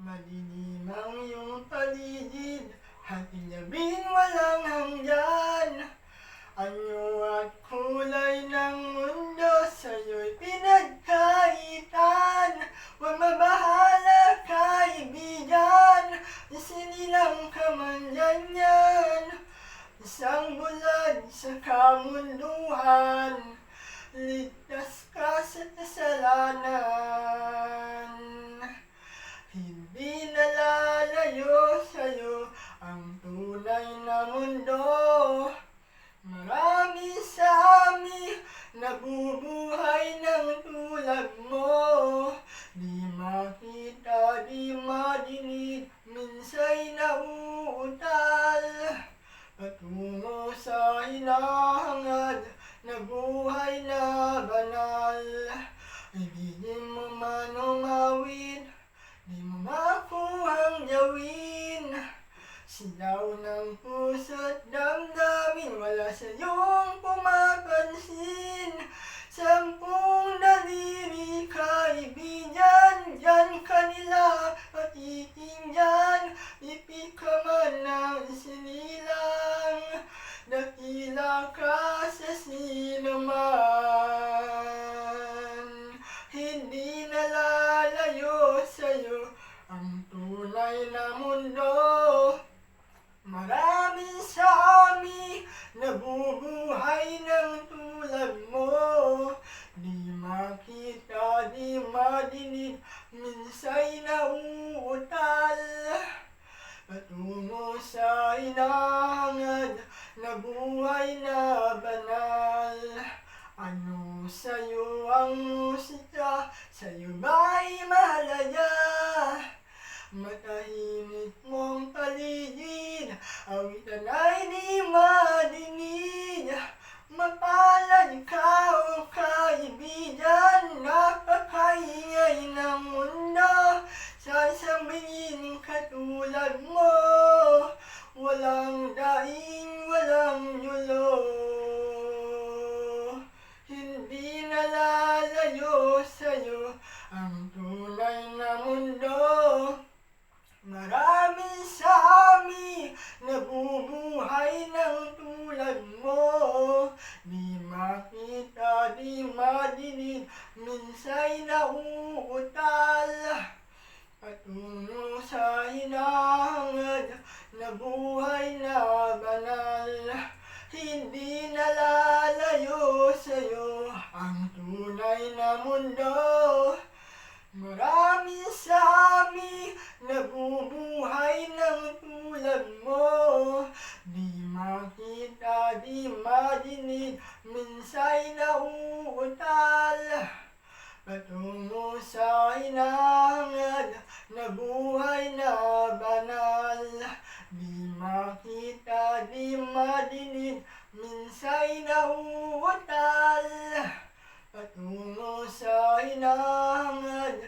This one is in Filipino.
Madilim ang iyong paligid, hating-gabing walang hanggan. Anyo at kulay ng mundo sa'yo'y pinagkaitan. Huwag mabahala, kaibigan, isinilang ka man ganyan. Isang bulan sa kamunduhan, ligtas ka sa kasalanan. Hindi nalalayo sa'yo ang tunay na mundo. Marami sa amin nabubuhay ng tulad mo. Di makita, di madinig, minsa'y nauutal. Patungo sa hinahangad na buhay na banal. Ibigin mo man umawit, di mo makuhang gawin. Silaw ng puso't damdamin, wala sa'yong pumapansin. Sampung daliri kaibigan, dyan kanila pakikinggan. Ipik ka man ng sinilang, dakila ka sa sinuman. Hindi nalalayo sa'yo ang tunay na mundo. Marami sa amin nabubuhay ng tulad mo. Di makita, di madinig, minsa'y nauutal. Patungo sa hinahangad na buhay na banal. Ano sa'yo ang musika? Sa'yo ba'y mahalaga? Matahimik mong paligid, awitan ay di madinig. Mapalad ka o kaibigan, napakaingay ng mundo. Sasabihin katulad mo, walang daing, walang yulo. Hindi nalalayo sa'yo ang tunay na mundo. Marami sa amin nabubuhay ng tulad mo. Di makita, di madinig, minsa'y nauutal. Patungo sa hinahangad na buhay na banal. Hindi nalalayo sa'yo ang tunay na mundo. Marami sa amin nabubuhay ng tulad mo. Di makita, di madinig, minsa'y nauutal. Patungo sa hinahangad na buhay na banal. Di makita, di madinig, minsa'y nauutal. Patungo sa hinahangad